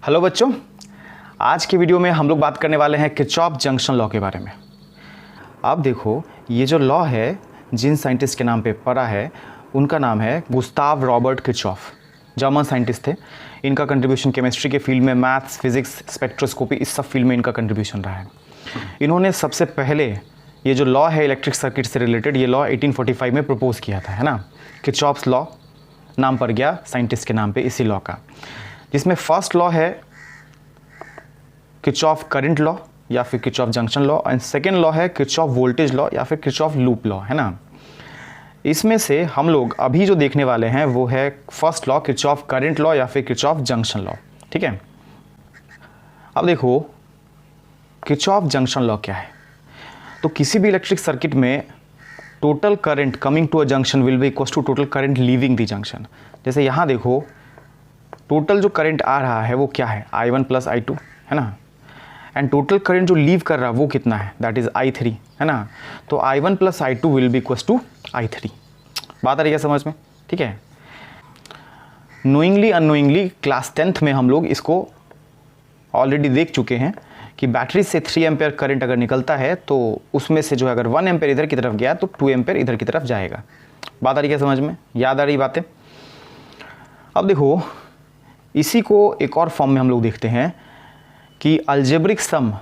Hello बच्चों, आज की वीडियो में हम लोग बात करने वाले हैं किरचॉफ जंक्शन लॉ के बारे में। अब देखो, ये जो लॉ है जिन साइंटिस्ट के नाम पे पढ़ा है उनका नाम है Gustav Robert Kirchhoff. German scientist थे। इनका कंट्रीब्यूशन केमिस्ट्री के फील्ड में, मैथ्स, फिजिक्स, स्पेक्ट्रोस्कोपी, इस सब फील्ड में इनका कंट्रीब्यूशन रहा है। इन्होंने सबसे पहले ये जो लॉ है इलेक्ट्रिक सर्किट से रिलेटेड, ये लॉ 1845 में प्रपोज किया था, है ना। किरचॉफ्स लॉ नाम पड़ गया साइंटिस्ट के नाम पे इसी लॉ का, जिसमें फर्स्ट लॉ है किरचॉफ करंट लॉ या फिर Kirchhoff junction law, and second law है किरचॉफ वोल्टेज लॉ या फिर किरचॉफ लूप लॉ, है ना। इसमें से हम लोग अभी जो देखने वाले हैं वो है first law Kirchhoff current law या फिर किरचॉफ जंक्शन लॉ, ठीक है। अब देखो, किरचॉफ जंक्शन लॉ क्या है। तो किसी भी इलेक्ट्रिक सर्किट में total current coming to a junction will be equal to total current leaving the junction. जैसे यहाँ देखो, टोटल जो करंट आ रहा है वो क्या है, I1 प्लस I2, है ना। एंड टोटल करंट जो लीव कर रहा है वो कितना है, दैट इज I3, है ना। तो I1 plus I2 will be equal to I3। बात आ रही है समझ में, ठीक है। नोइंगली अननोइंगली क्लास 10th में हम लोग इसको ऑलरेडी देख चुके हैं कि बैटरी से 3 एम्पेयर करंट अगर निकलता है तो उसमें से जो है अगर 1 एम्पेयर इधर की तरफ गया तो 2 एम्पेयर इधर की तरफ जाएगा। बात आ रही है समझ में, याद आ रही बातें। अब देखो, इसी को एक और फॉर्म में हम लोग देखते हैं कि algebraic sum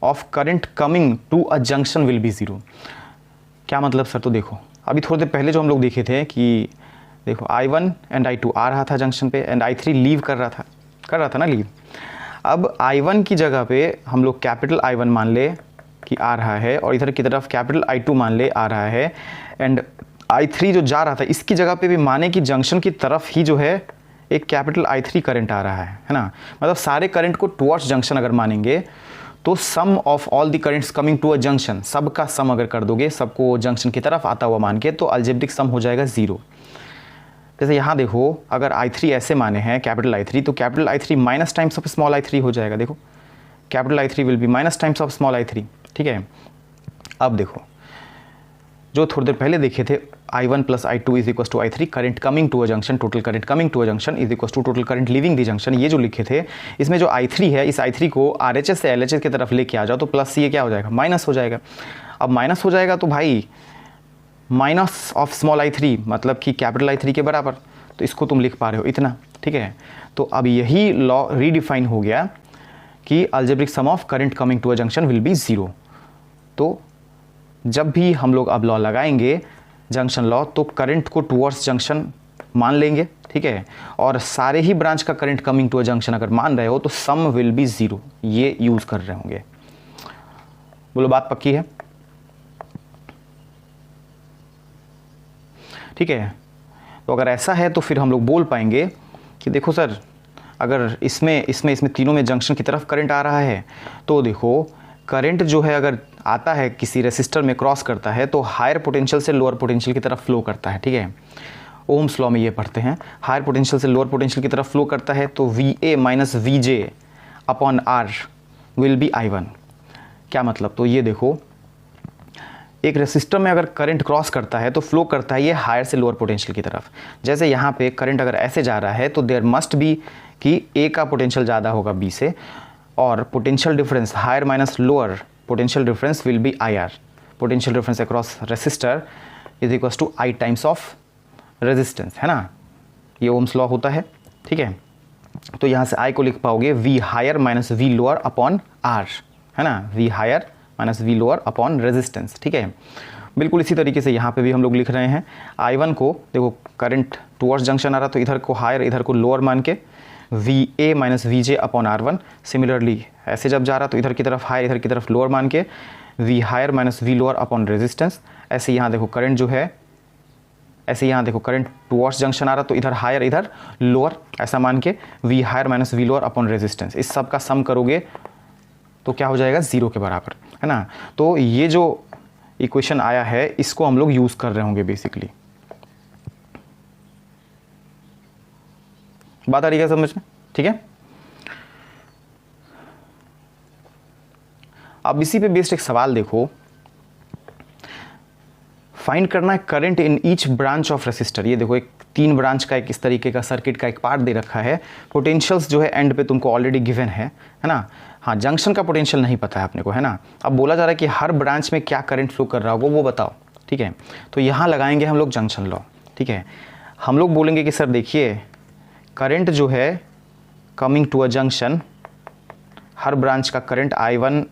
of current coming to a junction will be zero. क्या मतलब सर? तो देखो, अभी थोड़ी देर पहले जो हम लोग देखे थे कि देखो I1 एंड I2 आ रहा था जंक्शन पे एंड I3 लीव कर रहा था ना लीव। अब I1 की जगह पे हम लोग कैपिटल I1 मान ले कि आ रहा है और इधर की तरफ कैपिटल I2 मान ले आ रहा है, एंड I3 जो जा रहा था इसकी जगह पे भी माने कि जंक्शन की तरफ ही जो है एक कैपिटल I3 करंट आ रहा है ना। मतलब सारे करंट को टुवर्ड्स जंक्शन अगर मानेंगे तो sum of all the currents coming to a junction, सबका सम अगर कर दोगे, सबको जंक्शन की तरफ आता हुआ मान के, तो अलजेब्रिक सम हो जाएगा ज़ीरो। जैसे यहाँ देखो, अगर I3 ऐसे माने हैं कैपिटल I3, तो capital I3 minus times of small I3 हो जाएगा। देखो, capital I3 will B minus times of small I3, ठीक है। अब देखो, जो थोड़ी देर पहले देखे थे I1 plus I2 is equal to I3, current coming to a junction, total current coming to a junction is equal to total current leaving the junction, ये जो लिखे थे, इसमें जो I3 है इस I3 को RHS से LHS की तरफ लेके आ जाओ तो प्लस ये क्या हो जाएगा, माइनस हो जाएगा। अब माइनस हो जाएगा तो भाई माइनस ऑफ स्मॉल I3 मतलब कि कैपिटल I3 के बराबर, तो इसको तुम लिख पा रहे हो इतना, ठीक है। तो अब यही लॉ रीडिफाइन हो गया कि algebraic sum of current coming to a junction will be zero. तो जब भी हम लोग अब लॉ लगाएंगे जंक्शन लॉ, तो करंट को टुवर्ड्स जंक्शन मान लेंगे, ठीक है। और सारे ही ब्रांच का current coming to a junction अगर मान रहे हो तो सम विल बी ज़ीरो, ये यूज़ कर रहे होंगे। बोलो, बात पक्की है? ठीक है। तो अगर ऐसा है तो फिर हम लोग बोल पाएंगे कि देखो सर, अगर इसमें तीनों में जंक्शन की तरफ करंट आ रहा है, तो देखो करंट जो है अगर आता है किसी रेसिस्टर में क्रॉस करता है तो हायर पोटेंशियल से लोअर पोटेंशियल की तरफ फ्लो करता है, ठीक है। ओम्स लॉ में ये पढ़ते हैं, हायर पोटेंशियल से लोअर पोटेंशियल की तरफ फ्लो करता है, तो VA minus VJ upon R will be I1। क्या मतलब? तो ये देखो, एक रेसिस्टर में अगर करंट क्रॉस करता है तो फ्लो करता है ये हायर से लोअर पोटेंशियल की तरफ। जैसे यहाँ पे करंट अगर ऐसे जा रहा है तो देयर मस्ट बी कि A का पोटेंशियल ज़्यादा होगा B से, और potential difference higher minus lower potential difference will be IR। Potential difference across resistor is equal to I times of resistance, है ना। ये ओम्स लॉ होता है, ठीक है। तो यहाँ से I को लिख पाओगे V higher minus V lower upon R, है ना। V higher minus V lower upon resistance, ठीक है। बिल्कुल इसी तरीके से यहाँ पे भी हम लोग लिख रहे हैं I1 को, देखो करंट टुवर्ड्स जंक्शन आ रहा तो इधर को हायर इधर को लोअर मान के VA minus VJ upon R1। Similarly ऐसे जब जा रहा तो इधर की तरफ हायर इधर की तरफ लोअर मान के V higher minus V lower upon resistance. ऐसे यहाँ देखो करंट जो है, ऐसे यहाँ देखो करंट टुवर्ड्स जंक्शन आ रहा तो इधर हायर इधर लोअर, ऐसा मान के V higher minus V lower upon resistance. इस सब का सम करोगे तो क्या हो जाएगा, ज़ीरो के बराबर, है ना। तो ये जो इक्वेशन आया है इसको हम लोग यूज़ कर रहे होंगे बेसिकली। बात आ रही है समझ में, ठीक है। अब इसी पे बेस्ड एक सवाल देखो, फाइंड करना है current in each branch of resistor. ये देखो, एक 3 ब्रांच का एक इस तरीके का सर्किट का एक पार्ट दे रखा है। पोटेंशियल्स जो है एंड पे तुमको ऑलरेडी गिवन है ना। हाँ, जंक्शन का पोटेंशियल नहीं पता है अपने को, है ना। अब बोला जा रहा है कि हर ब्रांच में क्या करंट फ्लो कर रहा होगा वो बताओ, ठीक है। तो यहाँ लगाएंगे हम लोग जंक्शन लॉ, ठीक है। हम लोग बोलेंगे कि सर देखिए करंट जो है कमिंग टू अ जंक्शन, हर ब्रांच का करंट I1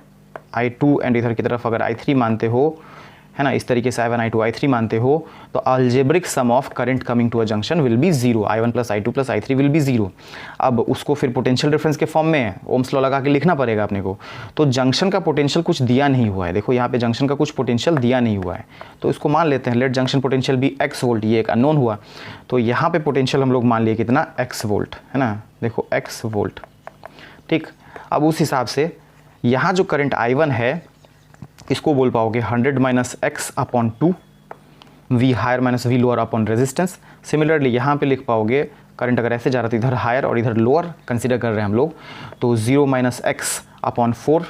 I2 एंड इधर की तरफ अगर I3 मानते हो, है ना, इस तरीके से I1 I2 I3 मानते हो, तो algebraic sum of current coming to a junction will be 0, I1 plus I2 plus I3 will be 0। अब उसको फिर पोटेंशियल डिफरेंस के फॉर्म में ओम्स लॉ लगा के लिखना पड़ेगा अपने को। तो जंक्शन का पोटेंशियल कुछ दिया नहीं हुआ है, देखो यहाँ पे जंक्शन का कुछ पोटेंशियल दिया नहीं हुआ है, तो इसको मान लेते हैं लेट जंक्शन पोटेंशियल भी x वोल्ट, ये एक अननोन हुआ। तो यहाँ पे पोटेंशियल हम लोग मान लिए कितना, x वोल्ट, है ना, देखो x वोल्ट, ठीक। अब उस हिसाब से यहाँ जो करंट I1 है इसको बोल पाओगे 100 minus x upon 2, V higher minus V lower upon resistance. Similarly यहाँ पे लिख पाओगे करंट अगर ऐसे जा रहा था इधर हायर और इधर लोअर कंसीडर कर रहे हैं हम लोग, तो 0 माइनस एक्स अपॉन 4।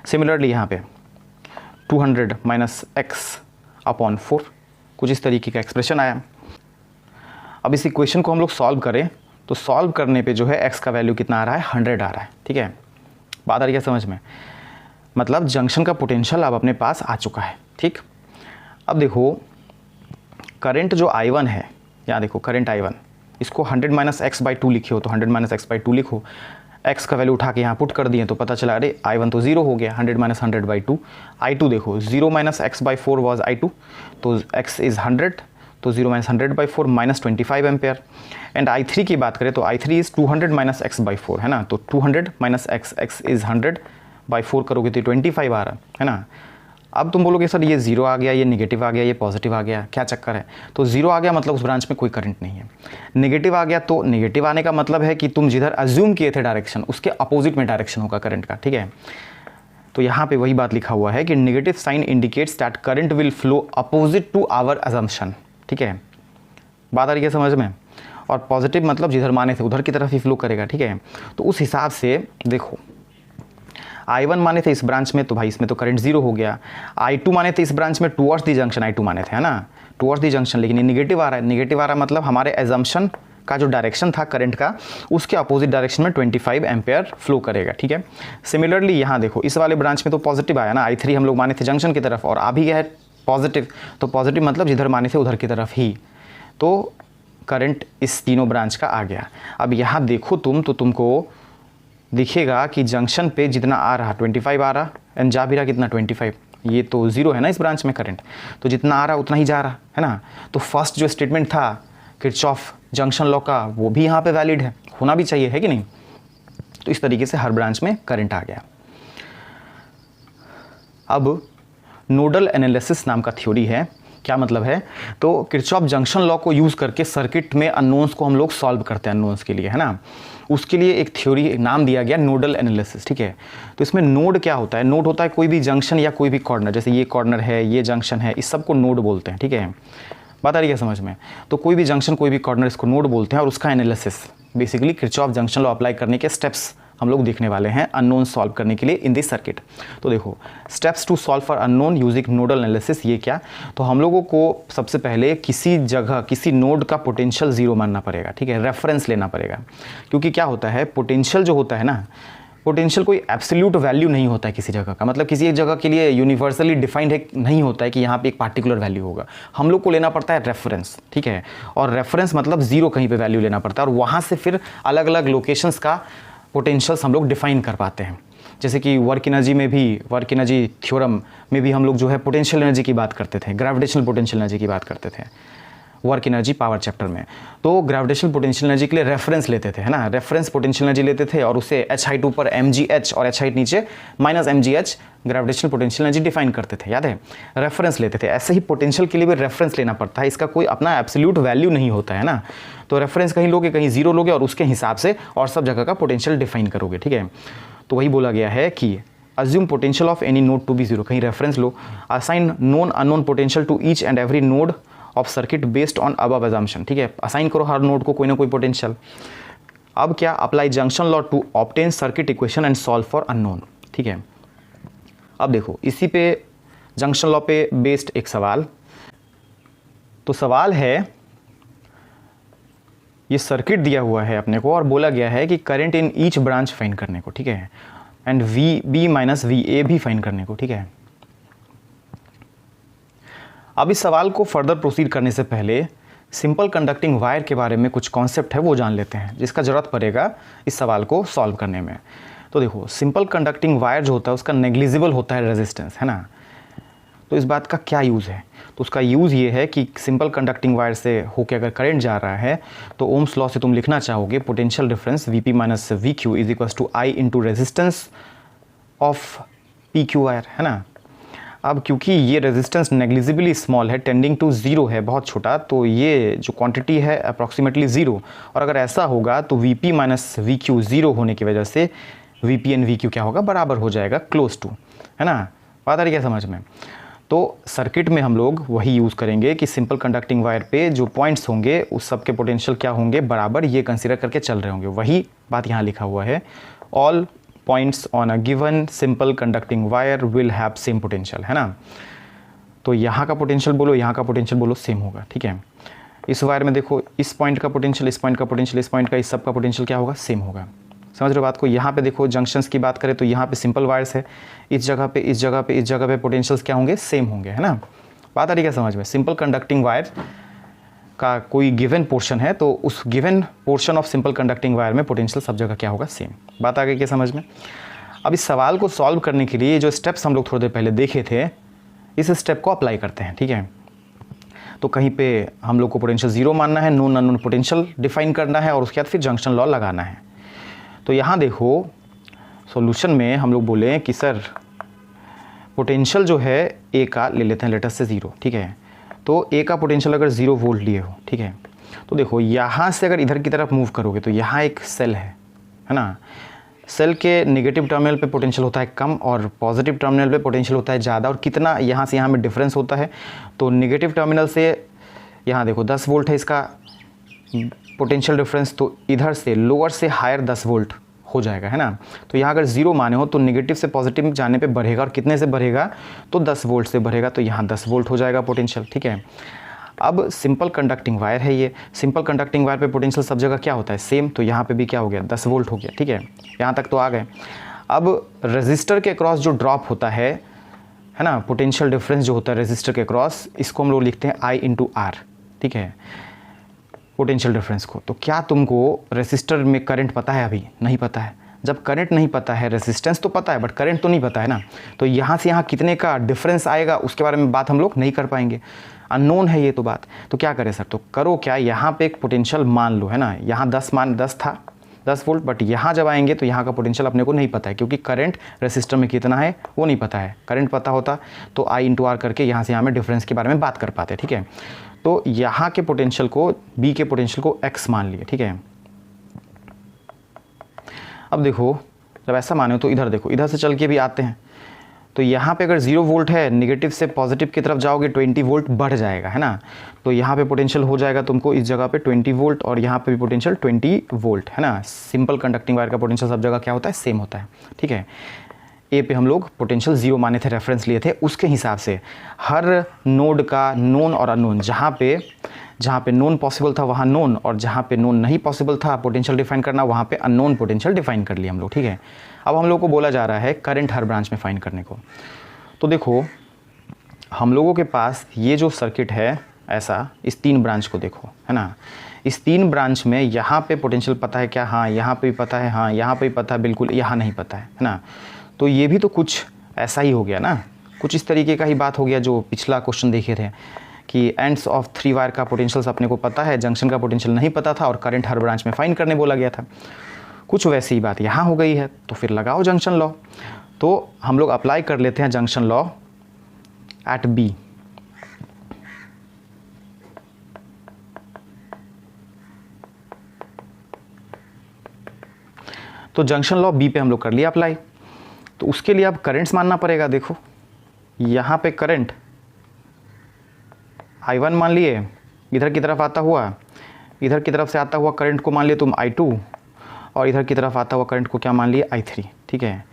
सिमिलरली यहाँ पे 200 माइनस एक्स अपॉन 4, कुछ इस तरीके का एक्सप्रेशन आया। अब इस इक्वेशन को हम लोग सॉल्व करें तो सॉल्व करने पे जो है x का वैल्यू कितना आ रहा है, 100 आ रहा है, ठीक है। बात आ रही है समझ में, मतलब जंक्शन का पोटेंशियल अब अपने पास आ चुका है, ठीक। अब देखो करंट जो I1 है, यहाँ देखो करंट I1, इसको 100 माइनस एक्स बाई 2 लिखे हो तो 100 माइनस एक्स बाई 2 लिखो, x का वैल्यू उठा के यहाँ पुट कर दिए तो पता चला अरे I1 तो 0 हो गया, 100 माइनस 100 बाई 2। I2 देखो 0 minus x by 4 was I2, तो x इज़ 100, तो 0 minus 100 by 4 minus 25 ampere. And I3 की बात करें तो I3 is 200 minus x by 4, है ना, तो 200 माइनस x इज़ 100 बाई 4 करोगे तो 25 आ रहा है ना। अब तुम बोलोगे सर ये 0 आ गया, ये नेगेटिव आ गया, ये पॉजिटिव आ गया, क्या चक्कर है। तो 0 आ गया मतलब उस ब्रांच में कोई करंट नहीं है, नेगेटिव आ गया तो नेगेटिव आने का मतलब है कि तुम जिधर अज्यूम किए थे डायरेक्शन उसके अपोजिट में डायरेक्शन होगा करंट का, ठीक है। तो यहाँ पे वही बात लिखा हुआ है कि negative sign indicates that current will flow opposite to our assumption, ठीक है। बात आ रही है समझ में। और पॉजिटिव मतलब जिधर माने थे उधर की तरफ ही फ्लो करेगा, ठीक है। तो उस हिसाब से देखो I1 माने थे इस ब्रांच में तो भाई इसमें तो करंट 0 हो गया, I2 माने थे इस ब्रांच में टुवर्ड्स दी जंक्शन I2 माने थे, है ना, टुवर्ड्स दी जंक्शन, लेकिन ये निगेटिव आ रहा है। निगेटिव आ रहा है मतलब हमारे एजम्पशन का जो डायरेक्शन था करंट का उसके अपोजिट डायरेक्शन में 25 एम्पेयर फ्लो करेगा, ठीक है। सिमिलरली यहाँ देखो इस वाले ब्रांच में तो पॉजिटिव आया ना, I3 हम लोग माने थे जंक्शन की तरफ और आ भी गया है पॉजिटिव, तो पॉजिटिव मतलब जिधर माने थे उधर की तरफ ही, तो करंट इस तीनों ब्रांच का आ गया। अब यहाँ देखो तुम तो तुमको दिखेगा कि जंक्शन पे जितना आ रहा 25 आ रहा एंड जा भी रहा कितना 25, ये तो 0 है ना इस ब्रांच में करंट, तो जितना आ रहा उतना ही जा रहा है ना। तो फर्स्ट जो स्टेटमेंट था किरचॉफ जंक्शन लॉ का वो भी यहाँ पे वैलिड है, होना भी चाहिए, है कि नहीं। तो इस तरीके से हर ब्रांच में करंट आ गया। अब नोडल एनालिसिस नाम का थ्योरी है, क्या मतलब है, तो किरचॉफ जंक्शन लॉ को यूज़ करके सर्किट में अननोन्स को हम लोग सॉल्व करते हैं अननोन्स के लिए, है ना। उसके लिए एक थ्योरी एक नाम दिया गया नोडल एनालिसिस, ठीक है। तो इसमें नोड क्या होता है, नोड होता है कोई भी जंक्शन या कोई भी कॉर्नर, जैसे ये कॉर्नर है ये जंक्शन है, इस सबको नोड बोलते हैं, ठीक है। बात आ रही है समझ में। तो कोई भी जंक्शन कोई भी कॉर्नर इसको नोड बोलते हैं और उसका analysis basically Kirchhoff junction law apply करने के स्टेप्स हम लोग देखने वाले हैं अननोन सॉल्व करने के लिए इन दिस सर्किट। तो देखो steps to solve for unknown using nodal analysis, ये क्या, तो हम लोगों को सबसे पहले किसी जगह किसी नोड का पोटेंशियल 0 मानना पड़ेगा, ठीक है, रेफरेंस लेना पड़ेगा। क्योंकि क्या होता है पोटेंशियल जो होता है ना, पोटेंशियल कोई एब्सोल्यूट वैल्यू नहीं होता है किसी जगह का, मतलब किसी एक जगह के लिए यूनिवर्सली डिफाइंड है नहीं होता है कि यहाँ पे एक पार्टिकुलर वैल्यू होगा, हम लोग को लेना पड़ता है रेफरेंस, ठीक है। और रेफरेंस मतलब 0 कहीं पे वैल्यू लेना पड़ता है और वहाँ से फिर अलग अलग लोकेशंस का पोटेंशियल्स हम लोग डिफाइन कर पाते हैं। जैसे कि वर्क एनर्जी में भी, वर्क एनर्जी थ्योरम में भी हम लोग जो है पोटेंशियल एनर्जी की बात करते थे, ग्रेविटेशनल पोटेंशियल एनर्जी की बात करते थे वर्क एनर्जी पावर चैप्टर में। तो ग्रेविटेशनल पोटेंशियल एनर्जी के लिए रेफरेंस लेते थे, है ना, रेफरेंस पोटेंशियल एनर्जी लेते थे और उसे h हाइट ऊपर mgh और h हाइट नीचे minus mgh gravitational potential energy define करते थे, याद है, रेफरेंस लेते थे। ऐसे ही पोटेंशियल के लिए भी रेफरेंस लेना पड़ता है, इसका कोई अपना एब्सोल्यूट वैल्यू नहीं होता है ना। तो रेफरेंस कहीं लोगे कहीं 0 लोगे और उसके हिसाब से और सब जगह का पोटेंशियल डिफाइन करोगे, ठीक है। तो वही बोला गया है कि assume potential of any node to be 0, कहीं reference low, assign known unknown potential to each and every node of circuit based on above assumption, ठीक है, असाइन करो हर नोड को कोई ना कोई पोटेंशियल। अब क्या, apply junction law to obtain circuit equation and solve for unknown, ठीक है। अब देखो इसी पे जंक्शन लॉ पे बेस्ड एक सवाल, तो सवाल है ये सर्किट दिया हुआ है अपने को और बोला गया है कि current in each branch find करने को, ठीक है, and V B minus V A भी फाइंड करने को, ठीक है। अब इस सवाल को फर्दर प्रोसीड करने से पहले सिंपल कंडक्टिंग वायर के बारे में कुछ कॉन्सेप्ट है वो जान लेते हैं जिसका ज़रूरत पड़ेगा इस सवाल को सॉल्व करने में। तो देखो, सिंपल कंडक्टिंग वायर जो होता है उसका नेग्लिजिबल होता है रेजिस्टेंस, है ना। तो इस बात का क्या यूज़ है? तो उसका यूज़ ये है कि सिंपल कंडक्टिंग वायर से होकर अगर करंट जा रहा है तो ओम्स लॉ से तुम लिखना चाहोगे potential difference V P minus V Q is equal to I into resistance of P Q wire, है ना। अब क्योंकि ये रेजिस्टेंस नेग्लिजिबली स्मॉल है, टेंडिंग टू ज़ीरो है, बहुत छोटा, तो ये जो क्वांटिटी है अप्रॉक्सीमेटली ज़ीरो, और अगर ऐसा होगा तो we P minus V Q zero होने की वजह से V P and we Q क्या होगा, बराबर हो जाएगा, क्लोज टू, है ना। बात आ रही है समझ में? तो सर्किट में हम लोग वही यूज़ करेंगे कि सिंपल कंडक्टिंग वायर पे जो पॉइंट्स होंगे उस सब के पोटेंशियल क्या होंगे, बराबर, ये कंसीडर करके चल रहे होंगे। वही बात यहाँ लिखा हुआ है, all points on a given simple conducting wire will have same potential, है ना। तो यहाँ का पोटेंशियल बोलो, यहाँ का पोटेंशियल बोलो, सेम होगा, ठीक है। इस वायर में देखो, इस पॉइंट का पोटेंशियल, इस पॉइंट का पोटेंशियल, इस पॉइंट का, इस सब का पोटेंशियल क्या होगा, सेम होगा। समझ रहे हो बात को? यहाँ पे देखो, जंक्शंस की बात करें तो यहाँ पे सिंपल वायर्स है, इस जगह पे, इस जगह पे, इस जगह पे पोटेंशियल्स क्या होंगे, सेम होंगे, है ना। बात आ रही है समझ में? सिंपल कंडक्टिंग वायर का कोई गिवन पोर्शन है तो उस given portion of simple conducting wire में पोटेंशियल सब जगह क्या होगा, सेम। बात आ गई क्या समझ में? अब इस सवाल को सॉल्व करने के लिए जो स्टेप्स हम लोग थोड़ी देर पहले देखे थे, इस स्टेप को अप्लाई करते हैं, ठीक है। तो कहीं पे हम लोग को पोटेंशियल जीरो मानना है, नोन अननोन पोटेंशियल डिफाइन करना है और उसके बाद फिर जंक्शन लॉ लगाना है। तो यहाँ देखो, सॉल्यूशन में हम लोग बोले कि सर पोटेंशियल जो है ए का ले लेते हैं लेटर से ज़ीरो, ठीक है। तो ए का पोटेंशियल अगर 0 वोल्ट लिए हो, ठीक है, तो देखो यहाँ से अगर इधर की तरफ मूव करोगे तो यहाँ एक सेल है ना। सेल के नेगेटिव टर्मिनल पे पोटेंशियल होता है कम और पॉजिटिव टर्मिनल पे पोटेंशियल होता है ज़्यादा, और कितना यहाँ से यहाँ में डिफरेंस होता है। तो नेगेटिव टर्मिनल से यहाँ देखो 10 वोल्ट है इसका पोटेंशियल डिफरेंस, तो इधर से लोअर से हायर 10 वोल्ट हो जाएगा, है ना। तो यहाँ अगर ज़ीरो माने हो तो नेगेटिव से पॉजिटिव जाने पे बढ़ेगा, और कितने से बढ़ेगा, तो 10 वोल्ट से बढ़ेगा, तो यहाँ 10 वोल्ट हो जाएगा पोटेंशियल, ठीक है। अब सिंपल कंडक्टिंग वायर है ये, सिंपल कंडक्टिंग वायर पे पोटेंशियल सब जगह क्या होता है, सेम। तो यहाँ पे भी क्या हो गया, 10 वोल्ट हो गया, ठीक है। यहाँ तक तो आ गए। अब रेजिस्टर के क्रॉस जो ड्रॉप होता है ना, पोटेंशियल डिफरेंस जो होता है रेजिस्टर के क्रॉस, इसको हम लोग लिखते हैं I इंटू आर, ठीक है, पोटेंशियल डिफरेंस को। तो क्या तुमको रेजिस्टर में करंट पता है? अभी नहीं पता है। जब करंट नहीं पता है, रेजिस्टेंस तो पता है बट करंट तो नहीं पता है ना। तो यहाँ से यहाँ कितने का डिफरेंस आएगा उसके बारे में बात हम लोग नहीं कर पाएंगे, अननोन है ये तो बात। तो क्या करें सर? तो करो क्या, यहाँ पे एक पोटेंशियल मान लो, है ना। यहाँ 10 था 10 वोल्ट, बट यहाँ जब आएंगे तो यहाँ का पोटेंशियल अपने को नहीं पता है, क्योंकि करंट रेसिस्टर में कितना है वो नहीं पता है। करंट पता होता तो I इंटू आर करके यहाँ से यहाँ में डिफरेंस के बारे में बात कर पाते, ठीक है। तो यहाँ के पोटेंशियल को, B के पोटेंशियल को X मान लिए, ठीक है। अब देखो, जब ऐसा माने तो इधर देखो, इधर से चल के भी आते हैं। तो यहाँ पे अगर 0 वोल्ट है, नेगेटिव से पॉजिटिव की तरफ जाओगे 20 वोल्ट बढ़ जाएगा, है ना। तो यहाँ पे पोटेंशियल हो जाएगा तुमको इस जगह पे 20 वोल्ट, और यहाँ पे भी पोटेंशियल 20 वोल्ट, है ना। सिंपल कंडक्टिंग वायर का पोटेंशियल सब जगह क्या होता है, सेम होता है, ठीक है। ए पे हम लोग पोटेंशियल 0 माने थे, रेफरेंस लिए थे, उसके हिसाब से हर नोड का नोन और अननोन, जहाँ पे नोन पॉसिबल था वहाँ नोन, और जहाँ पे नोन नहीं पॉसिबल था पोटेंशियल डिफाइन करना, वहाँ पे अननोन पोटेंशियल डिफाइन कर लिया हम लोग, ठीक है। अब हम लोग को बोला जा रहा है करंट हर ब्रांच में फाइंड करने को। तो देखो, हम लोगों के पास ये जो सर्किट है ऐसा, इस 3 ब्रांच को देखो, है ना। इस 3 ब्रांच में यहाँ पे पोटेंशियल पता है क्या? हाँ। यहाँ पे भी पता है, हाँ। यहाँ पे भी पता है, बिल्कुल। यहाँ नहीं पता है ना। तो ये भी तो कुछ ऐसा ही हो गया ना, कुछ इस तरीके का ही बात हो गया जो पिछला क्वेश्चन देखे थे कि एंड्स ऑफ 3 वायर का पोटेंशियल अपने को पता है, जंक्शन का पोटेंशियल नहीं पता था, और करंट हर ब्रांच में फाइंड करने बोला गया था। कुछ वैसी ही बात यहाँ हो गई है। तो फिर लगाओ जंक्शन लॉ। तो हम लोग अप्लाई कर लेते हैं जंक्शन लॉ एट B। तो जंक्शन लॉ B पे हम लोग कर लिया अप्लाई। तो उसके लिए अब करंट्स मानना पड़ेगा। देखो, यहाँ पे करंट I1 मान लिए, इधर की तरफ आता हुआ, इधर की तरफ से आता हुआ करंट को मान लिए तुम I2, और इधर की तरफ आता हुआ करंट को क्या मान लिए, I3, ठीक है।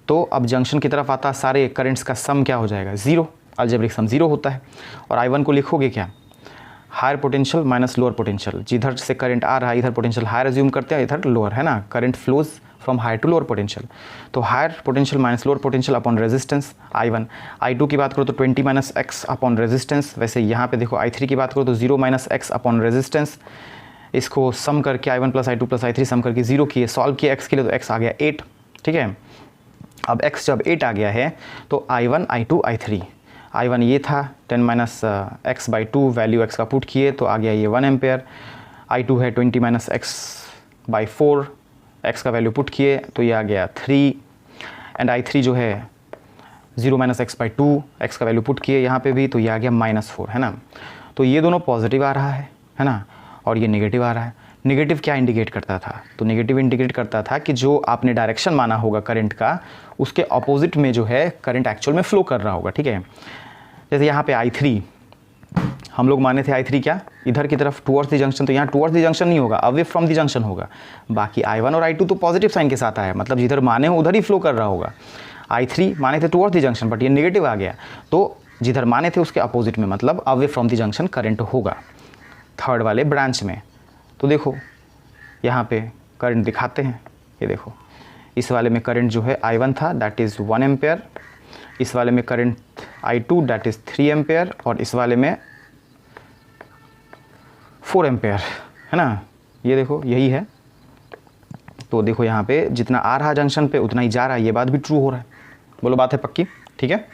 तो अब जंक्शन की तरफ आता सारे करंट्स का सम क्या हो जाएगा, 0, अलजेब्रिक सम 0 होता है। और I1 को लिखोगे क्या, higher potential minus lower potential, जिधर से करंट आ रहा है इधर पोटेंशियल हायर एज्यूम करते हैं, इधर लोअर, है ना, current flows from higher to lower potential. तो higher potential minus lower potential upon resistance I1। I2 की बात करो तो 20 माइनस एक्स अपॉन रेजिस्टेंस। वैसे यहाँ पे देखो I3 की बात करो तो 0 माइनस एक्स अपॉन रेजिस्टेंस। इसको सम करके I1 plus I2 plus I3 सम करके 0 किए, सॉल्व किए x के लिए तो x आ गया 8, ठीक है। अब x जब 8 आ गया है तो I1 I2 I3, I1 ये था 10 minus x by 2, value x का पुट किए तो आ गया ये 1 एम्पेयर। I2 है 20 माइनस एक्स बाई 4, x का वैल्यू पुट किए तो ये आ गया 3, एंड I3 जो है 0 माइनस एक्स बाई 2, एक्स का वैल्यू पुट किए यहाँ पे भी तो ये आ गया -4, है ना। तो ये दोनों पॉजिटिव आ रहा है ना, और ये नेगेटिव आ रहा है। नेगेटिव क्या इंडिकेट करता था? तो नेगेटिव इंडिकेट करता था कि जो आपने डायरेक्शन माना होगा करंट का, उसके अपोजिट में जो है करंट एक्चुअल में फ्लो कर रहा होगा, ठीक है। जैसे यहाँ पे I3 हम लोग माने थे, I3 क्या इधर की तरफ टुवर्ड्स द जंक्शन, तो यहाँ टुवर्ड्स द जंक्शन नहीं होगा, अवे फ्रॉम द जंक्शन होगा। बाकी I1 और I2 तो पॉजिटिव साइन के साथ आया, मतलब जिधर माने हो उधर ही फ्लो कर रहा होगा। I3 माने थे टुवर्ड्स द जंक्शन, बट ये नेगेटिव आ गया, तो जिधर माने थे उसके अपोजिट में, मतलब away from the junction current होगा थर्ड वाले ब्रांच में। तो देखो यहाँ पे करंट दिखाते हैं, ये देखो इस वाले में करंट जो है I1 था, दैट इज़ 1 एम्पेयर, इस वाले में current I2 that is 3 ampere, और इस वाले में 4 एम्पेयर, है ना। ये देखो यही है। तो देखो यहाँ पे जितना आ रहा जंक्शन पे उतना ही जा रहा है, ये बात भी ट्रू हो रहा है। बोलो बात है पक्की, ठीक है।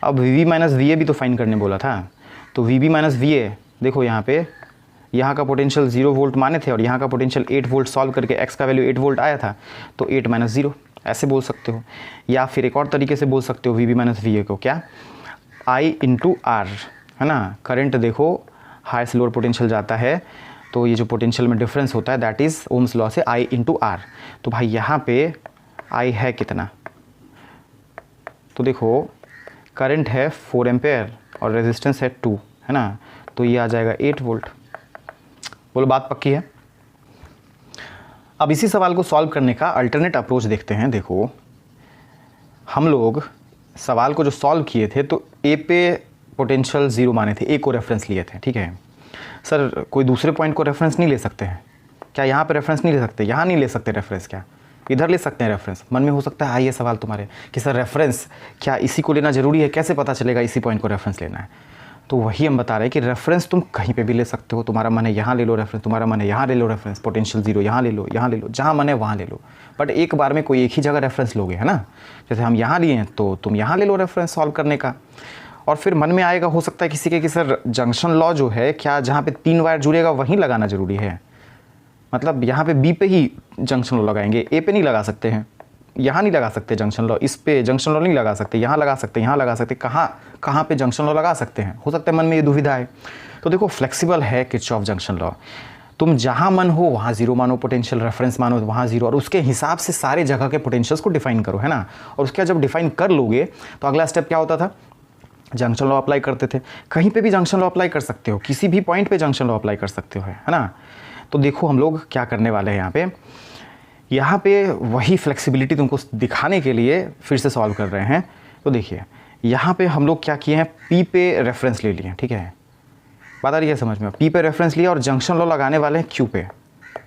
अब VB माइनस VA भी तो फाइन करने बोला था, तो VB माइनस VA देखो यहाँ पे, यहाँ का पोटेंशियल 0 वोल्ट माने थे और यहाँ का पोटेंशियल 8 वोल्ट सॉल्व करके x का वैल्यू 8 वोल्ट आया था, तो 8 माइनस 0 ऐसे बोल सकते हो। या फिर एक और तरीके से बोल सकते हो VB माइनस VA को, क्या I इंटू R, है ना। करंट देखो हायर से लोअर पोटेंशियल जाता है, तो ये जो पोटेंशियल में डिफरेंस होता है दैट इज़ ओम्स लॉ से I इंटू R। तो भाई यहाँ पे I है कितना, तो देखो करंट है 4 एम्पेयर और रेजिस्टेंस है 2, है ना, तो ये आ जाएगा 8 वोल्ट। बोलो बात पक्की है। अब इसी सवाल को सॉल्व करने का अल्टरनेट अप्रोच देखते हैं। देखो हम लोग सवाल को जो सॉल्व किए थे तो ए पे पोटेंशियल 0 माने थे, ए को रेफरेंस लिए थे, ठीक है। सर कोई दूसरे पॉइंट को रेफरेंस नहीं ले सकते हैं क्या? यहाँ पे रेफरेंस नहीं ले सकते, यहाँ नहीं ले सकते रेफरेंस, क्या इधर ले सकते हैं रेफरेंस? मन में हो सकता है आइए सवाल तुम्हारे कि सर रेफरेंस क्या इसी को लेना ज़रूरी है, कैसे पता चलेगा इसी पॉइंट को रेफरेंस लेना है? तो वही हम बता रहे हैं कि रेफरेंस तुम कहीं पे भी ले सकते हो। तुम्हारा मन है यहाँ ले लो रेफरेंस, तुम्हारा मन है यहाँ ले लो रेफरेंस, पोटेंशियल 0 यहाँ ले लो, यहाँ ले लो, जहाँ मन है वहाँ ले लो, बट एक बार में कोई एक ही जगह रेफरेंस लोगे, है ना। जैसे हम यहाँ लिए हैं तो तुम यहाँ ले लो रेफरेंस सॉल्व करने का। और फिर मन में आएगा हो सकता है किसी के कि सर जंक्शन लॉ जो है क्या जहाँ पे 3 वायर जुड़ेगा वहीं लगाना ज़रूरी है, मतलब यहाँ पे बी पे ही जंक्शन लॉ लगाएंगे, ए पे नहीं लगा सकते हैं, यहाँ नहीं लगा सकते जंक्शन लॉ, इस पे जंक्शन लॉ नहीं लगा सकते, यहाँ लगा सकते, यहाँ लगा सकते, कहाँ पे जंक्शन लॉ लगा सकते हैं? हो सकता है मन में ये दुविधा है। तो देखो फ्लेक्सिबल है किरचॉफ जंक्शन लॉ, तुम जहाँ मन हो वहाँ 0 मानो पोटेंशियल, रेफरेंस मानो वहाँ 0, और उसके हिसाब से सारे जगह के पोटेंशियल्स को डिफाइन करो, है ना। और उसके बाद जब डिफाइन कर लोगे तो अगला स्टेप क्या होता था, जंक्शन लॉ अप्लाई करते थे। कहीं पे भी जंक्शन लॉ अप्लाई कर सकते हो, किसी भी पॉइंट पे जंक्शन लॉ अप्लाई कर सकते हो, है ना। तो देखो हम लोग क्या करने वाले हैं यहाँ पे वही फ्लेक्सिबिलिटी तुमको दिखाने के लिए फिर से सॉल्व कर रहे हैं। तो देखिए यहाँ पे हम लोग क्या किए हैं, पी पे रेफरेंस ले लिए, ठीक है, बात आ रही है समझ में। पी पे रेफरेंस लिया और जंक्शन लॉ लगाने वाले हैं क्यू पे,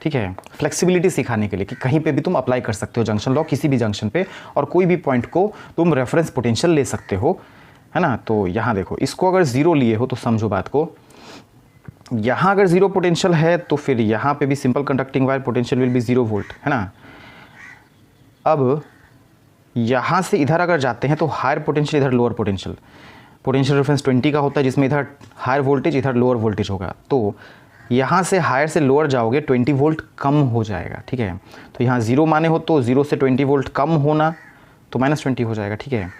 ठीक है, फ्लेक्सिबिलिटी सिखाने के लिए कि कहीं पे भी तुम अप्लाई कर सकते हो जंक्शन लॉ, किसी भी जंक्शन पे, और कोई भी पॉइंट को तुम रेफरेंस पोटेंशियल ले सकते हो, है ना। तो यहाँ देखो इसको अगर 0 लिए हो तो समझो बात को, यहाँ अगर 0 पोटेंशियल है तो फिर यहाँ पे भी simple conducting wire potential will be 0 volt, है ना। अब यहाँ से इधर अगर जाते हैं तो हायर पोटेंशियल इधर लोअर पोटेंशियल, पोटेंशियल रेफरेंस 20 का होता है जिसमें इधर हायर वोल्टेज इधर लोअर वोल्टेज होगा, तो यहाँ से हायर से लोअर जाओगे 20 वोल्ट कम हो जाएगा, ठीक है। तो यहाँ 0 माने हो तो 0 से 20 वोल्ट कम होना तो -20 हो जाएगा, ठीक है।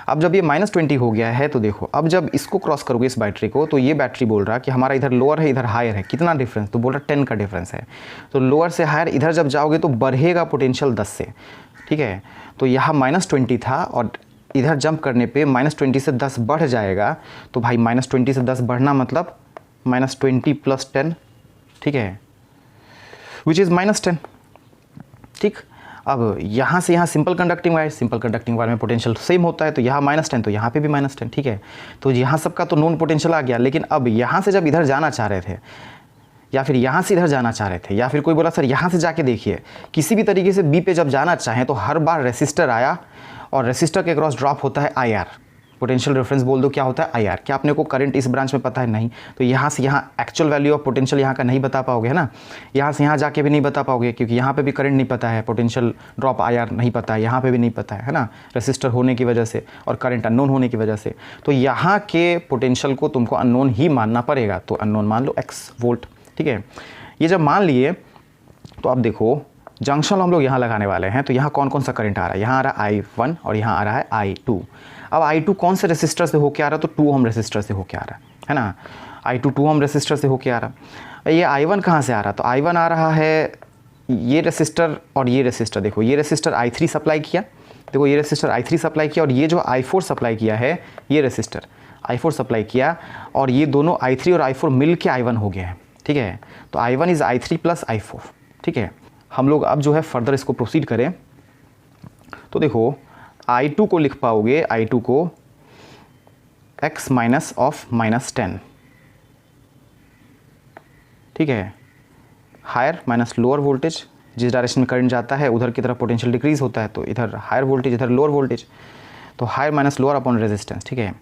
अब जब ये -20 हो गया है तो देखो अब जब इसको क्रॉस करोगे इस बैटरी को, तो ये बैटरी बोल रहा है कि हमारा इधर लोअर है इधर हायर है, कितना डिफरेंस, तो बोल रहा 10 का डिफरेंस है। तो लोअर से हायर इधर जब जाओगे तो बढ़ेगा पोटेंशियल 10 से, ठीक है। तो यहाँ -20 था और इधर जंप करने पे -20 से 10 बढ़ जाएगा, तो भाई -20 से 10 बढ़ना मतलब -20 + 10, ठीक है, विच इज़ -10, ठीक। अब यहाँ से यहाँ सिंपल कंडक्टिंग वायर में पोटेंशियल सेम होता है, तो यहाँ -10 तो यहाँ पे भी -10, ठीक है। तो यहाँ सबका तो नोन पोटेंशियल आ गया, लेकिन अब यहाँ से जब इधर जाना चाह रहे थे या फिर यहाँ से इधर जाना चाह रहे थे, या फिर कोई बोला सर यहाँ से जाके देखिए, किसी भी तरीके से बी पे जब जाना चाहें तो हर बार रेसिस्टर आया और रेसिस्टर के क्रॉस ड्रॉप होता है IR, पोटेंशियल रेफरेंस बोल दो क्या होता है IR। क्या अपने को करंट इस ब्रांच में पता है? नहीं। तो यहाँ से यहाँ एक्चुअल वैल्यू ऑफ पोटेंशियल यहाँ का नहीं बता पाओगे, है ना। यहाँ से यहाँ जाके भी नहीं बता पाओगे, क्योंकि यहाँ पे भी करंट नहीं पता है, पोटेंशियल ड्रॉप IR नहीं पता है, यहाँ पे भी नहीं पता है ना, रेसिस्टर होने की वजह से और करंट अननोन होने की वजह से। तो यहाँ के पोटेंशियल को तुमको अननोन ही मानना पड़ेगा, तो अननोन मान लो x वोल्ट, ठीक है। ये जब मान लिए तो अब देखो जंक्शन हम लोग यहाँ लगाने वाले हैं, तो यहाँ कौन कौन सा करंट आ रहा है? यहाँ आ रहा है I1 और यहाँ आ रहा है I2। अब I2 कौन से रेसिस्टर से होके आ रहा है? तो 2 ओम रेसिस्टर से होके आ रहा है ना। I2 2 ओम रेसिस्टर से होके आ रहा है। ये I1 कहाँ से आ रहा है? तो I1 आ रहा है ये रेसिस्टर और ये रेसिस्टर। देखो ये रेसिस्टर I3 सप्लाई किया, देखो ये रेसिस्टर I3 सप्लाई किया, और ये जो I4 सप्लाई किया है, ये रेसिस्टर I4 सप्लाई किया, और ये दोनों I3 और I4 मिल के I1 हो गए हैं, ठीक है। तो I1 is I3 plus I4, ठीक है। हम लोग अब जो है फर्दर इसको प्रोसीड करें, तो देखो I2 को लिख पाओगे, I2 को x माइनस ऑफ -10, ठीक है। हायर माइनस लोअर वोल्टेज, जिस डायरेक्शन में करंट जाता है उधर की तरफ पोटेंशियल डिक्रीज होता है, तो इधर हायर वोल्टेज इधर लोअर वोल्टेज, तो higher minus lower upon resistance, ठीक है।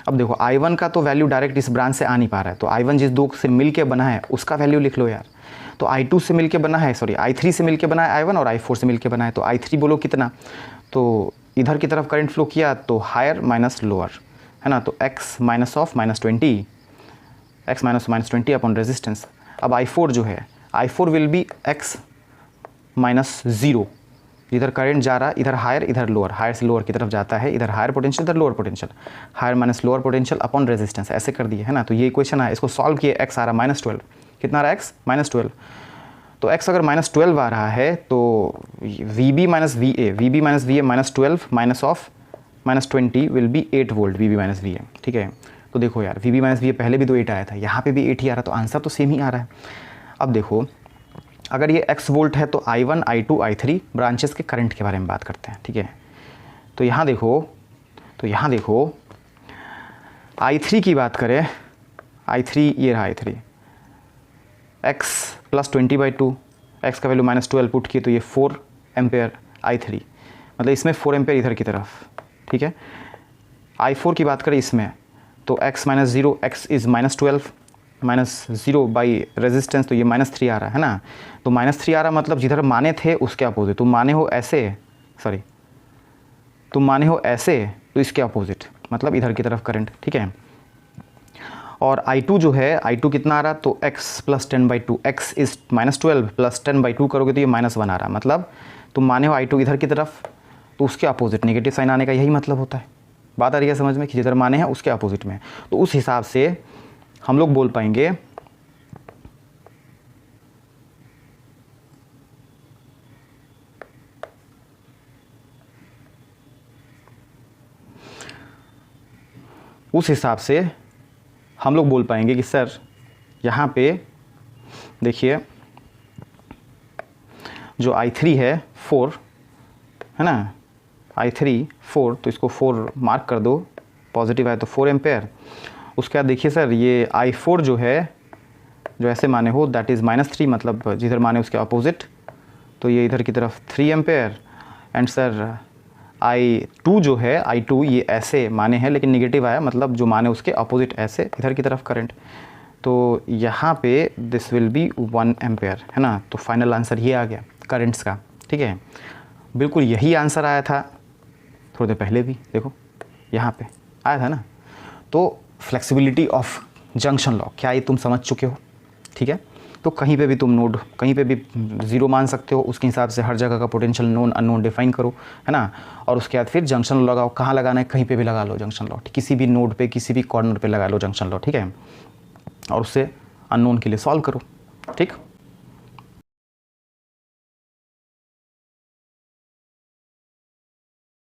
अब देखो I1 का तो वैल्यू डायरेक्ट इस ब्रांच से आ नहीं पा रहा है, तो I1 जिस दो से मिल के बना है उसका वैल्यू लिख लो यार। तो I2 से मिल के बना है, सॉरी I3 से मिल के बना है I1, और I4 से मिल के बना है, तो I3 बोलो कितना, तो इधर की तरफ करंट फ्लो किया तो हायर माइनस लोअर, है ना। तो x minus of -20, x minus -20 upon resistance. अब I4 जो है, I4 will be x minus 0, इधर करंट जा रहा है, इधर हायर इधर लोअर, हायर से लोअर की तरफ जाता है, इधर हायर पोटेंशियल इधर lower potential, higher minus lower potential upon resistance, ऐसे कर दिए, है ना। तो ये इक्वेशन है, इसको सॉल्व किए, x आ रहा है -12, कितना आ रहा है x -12। तो x अगर -12 आ रहा है तो VB minus VA -12 minus of -20 will be 8 volt VB minus VA, ठीक है। तो देखो यार VB माइनस VA पहले भी तो 8 आया था, यहाँ पे भी 8 ही आ रहा, तो आंसर तो सेम ही आ रहा है। अब देखो अगर ये x वोल्ट है तो I1 I2 I3 ब्रांचेस के करंट के बारे में बात करते हैं, ठीक है। तो यहाँ देखो I3 की बात करें, I3 ये रहा I3, x प्लस 20/2, x का वैल्यू -12 पुट किए तो ये 4 एम्पेयर I3, मतलब इसमें 4 एम्पेयर इधर की तरफ, ठीक है। I4 की बात करें इसमें तो x minus 0, x is -12 -0 by resistance, तो ये -3 आ रहा है ना। तो -3 आ रहा मतलब जिधर माने थे उसके अपोजिट, तुम माने हो ऐसे तो इसके अपोजिट, मतलब इधर की तरफ करंट, ठीक है। और I2 जो है, I2 कितना आ रहा, तो x plus 10/2, x is -12 plus 10/2 करोगे तो ये -1 आ रहा, मतलब तुम माने हो I2 इधर की तरफ, तो उसके अपोजिट नेगेटिव साइन आने का यही मतलब होता है। बात आ रही है समझ में कि जिधर माने हैं उसके अपोजिट में, तो उस हिसाब से हम लोग बोल पाएंगे कि सर यहाँ पे देखिए जो I3 है 4, है ना, I3 4, तो इसको 4 मार्क कर दो, पॉजिटिव है तो 4 एम्पेयर। उसके बाद देखिए सर ये I4 जो है, जो ऐसे माने हो दैट इज़ -3, मतलब जिधर माने उसके अपोजिट, तो ये इधर की तरफ 3 एम्पेयर। एंड सर I2 जो है, I2 ये ऐसे माने हैं लेकिन नेगेटिव आया, मतलब जो माने उसके अपोजिट ऐसे इधर की तरफ करंट, तो यहाँ पे दिस विल बी 1 एम्पेयर, है ना। तो फाइनल आंसर ये आ गया करंट्स का, ठीक है। बिल्कुल यही आंसर आया था थोड़ी देर पहले भी, देखो यहाँ पे आया था ना। तो फ्लेक्सिबिलिटी ऑफ जंक्शन लॉ क्या ये तुम समझ चुके हो, ठीक है। तो कहीं पे भी तुम नोड कहीं पे भी 0 मान सकते हो, उसके हिसाब से हर जगह का पोटेंशियल नोन अननोन डिफाइन करो, है ना। और उसके बाद फिर जंक्शन लॉ लगाओ, कहाँ लगाना है, कहीं पे भी लगा लो जंक्शन लॉ, किसी भी नोड पे किसी भी कॉर्नर पे लगा लो जंक्शन लॉ, ठीक है। और उससे अननोन के लिए सॉल्व करो, ठीक।